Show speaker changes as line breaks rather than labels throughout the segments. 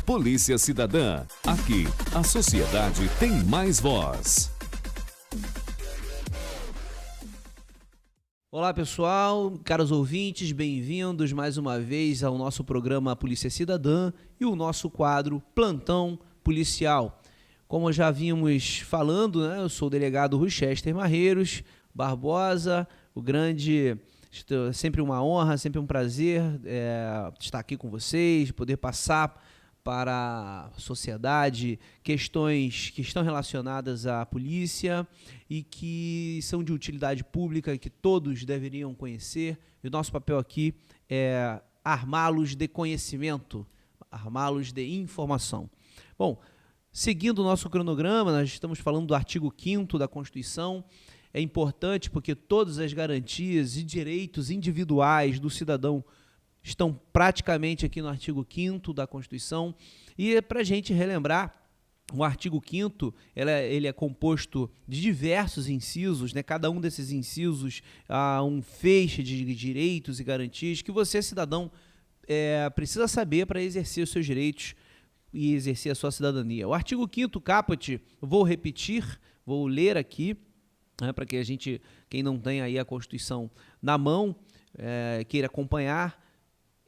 Polícia Cidadã. Aqui, a sociedade tem mais voz.
Olá pessoal, caros ouvintes, bem-vindos mais uma vez ao nosso programa Polícia Cidadã e o nosso quadro Plantão Policial. Como já vimos falando, né, eu sou o delegado Rochester Marreiros Barbosa, sempre uma honra, sempre um prazer estar aqui com vocês, poder passar para a sociedade questões que estão relacionadas à polícia e que são de utilidade pública e que todos deveriam conhecer. E o nosso papel aqui é armá-los de conhecimento, armá-los de informação. Bom, seguindo o nosso cronograma, nós estamos falando do artigo 5º da Constituição. É importante porque todas as garantias e direitos individuais do cidadão estão praticamente aqui no artigo 5º da Constituição. E para a gente relembrar, o artigo 5º ele é composto de diversos incisos, né? Cada um desses incisos há um feixe de direitos e garantias que você, cidadão, precisa saber para exercer os seus direitos e exercer a sua cidadania. O artigo 5º caput, vou repetir, vou ler aqui, né, para que quem não tem aí a Constituição na mão, queira acompanhar.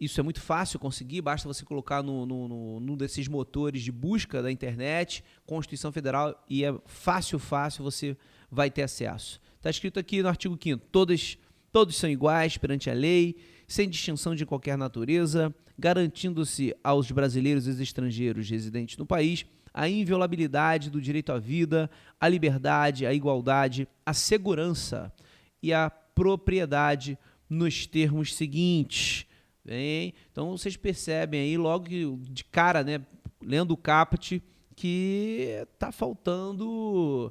Isso é muito fácil conseguir, basta você colocar num desses motores de busca da internet, Constituição Federal, e é fácil, você vai ter acesso. Está escrito aqui no artigo 5º, todos são iguais perante a lei, sem distinção de qualquer natureza, garantindo-se aos brasileiros e estrangeiros residentes no país a inviolabilidade do direito à vida, à liberdade, à igualdade, à segurança e à propriedade nos termos seguintes. Bem, então vocês percebem aí logo de cara, né, lendo o caput, que está faltando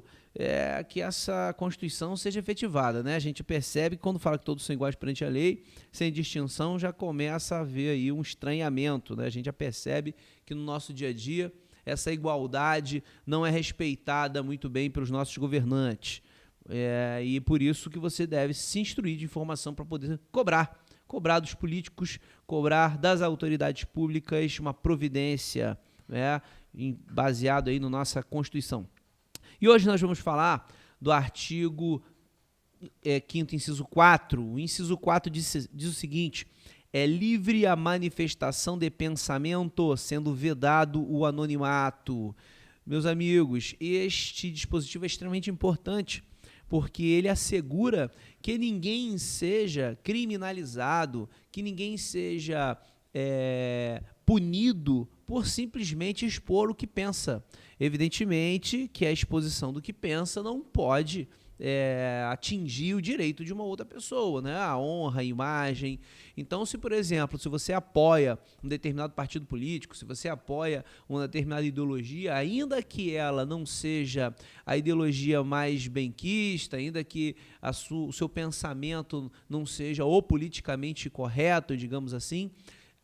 que essa Constituição seja efetivada, né? A gente percebe que quando fala que todos são iguais perante a lei, sem distinção, já começa a haver aí um estranhamento, né? A gente já percebe que no nosso dia a dia essa igualdade não é respeitada muito bem pelos nossos governantes. E por isso que você deve se instruir de informação para poder cobrar dos políticos, cobrar das autoridades públicas uma providência, né, baseado aí na nossa Constituição. E hoje nós vamos falar do artigo 5º, inciso 4. O inciso 4 diz o seguinte: é livre a manifestação de pensamento, sendo vedado o anonimato. Meus amigos, este dispositivo é extremamente importante, porque ele assegura que ninguém seja criminalizado, que ninguém seja punido por simplesmente expor o que pensa. Evidentemente que a exposição do que pensa não pode atingir o direito de uma outra pessoa, né? A honra, a imagem. Então, se, por exemplo, se você apoia um determinado partido político, se você apoia uma determinada ideologia, ainda que ela não seja a ideologia mais benquista, ainda que o seu pensamento não seja o politicamente correto, digamos assim,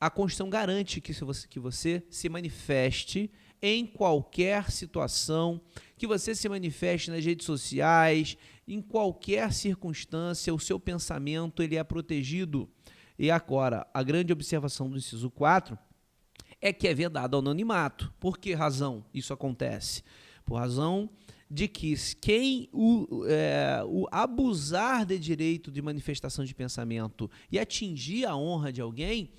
a Constituição garante que você se manifeste em qualquer situação, que você se manifeste nas redes sociais, em qualquer circunstância, o seu pensamento ele é protegido. E agora, a grande observação do inciso 4 é que é vedado ao anonimato. Por que razão isso acontece? Por razão de que quem o abusar de direito de manifestação de pensamento e atingir a honra de alguém,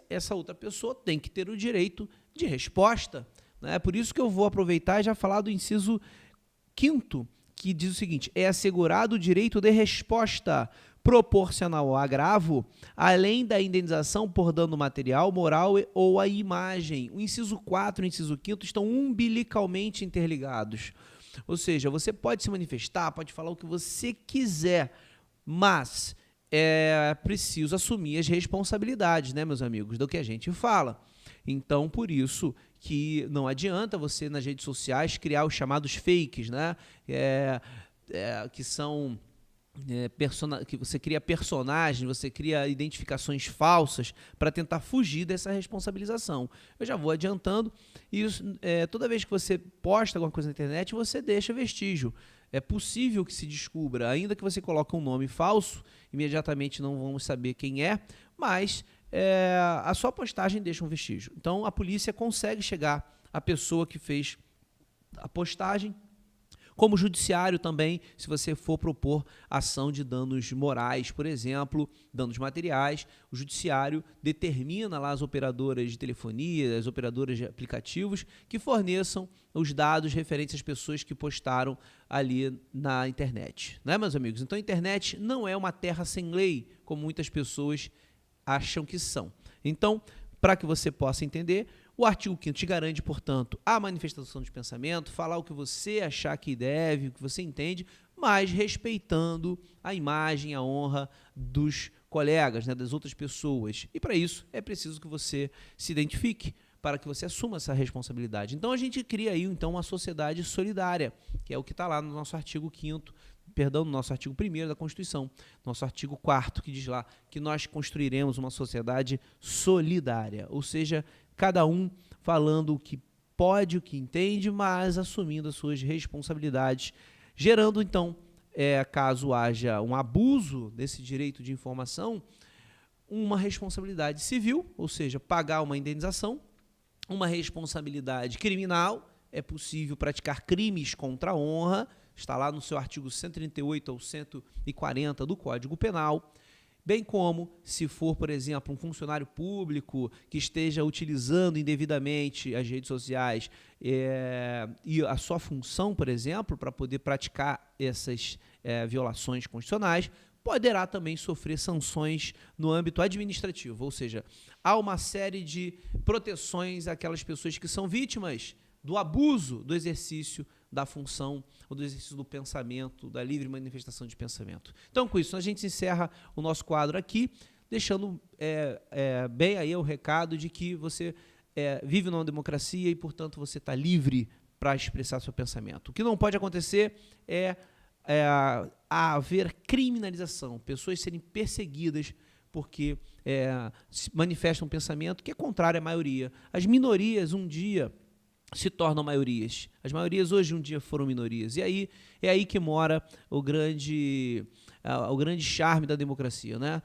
essa outra pessoa tem que ter o direito de resposta. É por isso que eu vou aproveitar e já falar do inciso 5º, que diz o seguinte: é assegurado o direito de resposta proporcional ao agravo, além da indenização por dano material, moral ou à imagem. O inciso 4 e o inciso 5º estão umbilicalmente interligados. Ou seja, você pode se manifestar, pode falar o que você quiser, mas é preciso assumir as responsabilidades, né, meus amigos, do que a gente fala. Então, por isso que não adianta você, nas redes sociais, criar os chamados fakes, né? Que são que você cria personagens, você cria identificações falsas para tentar fugir dessa responsabilização. Eu já vou adiantando, e toda vez que você posta alguma coisa na internet, você deixa vestígio. É possível que se descubra, ainda que você coloque um nome falso, imediatamente não vamos saber quem é, mas a sua postagem deixa um vestígio. Então, a polícia consegue chegar à pessoa que fez a postagem, como o judiciário também, se você for propor ação de danos morais, por exemplo, danos materiais, o judiciário determina lá as operadoras de telefonia, as operadoras de aplicativos que forneçam os dados referentes às pessoas que postaram ali na internet. Né, meus amigos? Então, a internet não é uma terra sem lei, como muitas pessoas acham que são. Então, para que você possa entender, o artigo 5º te garante, portanto, a manifestação de pensamento, falar o que você achar que deve, o que você entende, mas respeitando a imagem, a honra dos colegas, né, das outras pessoas. E para isso é preciso que você se identifique, para que você assuma essa responsabilidade. Então a gente cria aí então uma sociedade solidária, que é o que está lá no nosso artigo 5º, perdão, no nosso artigo 1º da Constituição, nosso artigo 4º, que diz lá que nós construiremos uma sociedade solidária, ou seja, cada um falando o que pode, o que entende, mas assumindo as suas responsabilidades, gerando então, caso haja um abuso desse direito de informação, uma responsabilidade civil, ou seja, pagar uma indenização, uma responsabilidade criminal, é possível praticar crimes contra a honra, está lá no seu artigo 138 ao 140 do Código Penal, bem como, se for, por exemplo, um funcionário público que esteja utilizando indevidamente as redes sociais e a sua função, por exemplo, para poder praticar essas violações constitucionais, poderá também sofrer sanções no âmbito administrativo, ou seja, há uma série de proteções àquelas pessoas que são vítimas do abuso do exercício da função ou do exercício do pensamento, da livre manifestação de pensamento. Então, com isso, a gente encerra o nosso quadro aqui, deixando bem aí o recado de que você vive numa democracia e, portanto, você está livre para expressar seu pensamento. O que não pode acontecer é haver criminalização, pessoas serem perseguidas porque manifestam um pensamento que é contrário à maioria. As minorias, um dia, se tornam maiorias. As maiorias hoje um dia foram minorias. E aí é aí que mora o grande charme da democracia, né?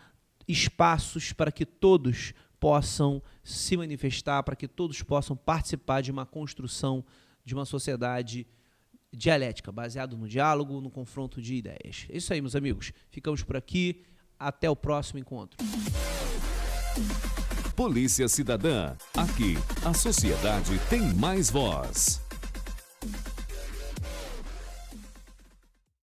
Espaços para que todos possam se manifestar, para que todos possam participar de uma construção de uma sociedade dialética, baseado no diálogo, no confronto de ideias. É isso aí, meus amigos. Ficamos por aqui. Até o próximo encontro.
Polícia Cidadã. Aqui, a sociedade tem mais voz.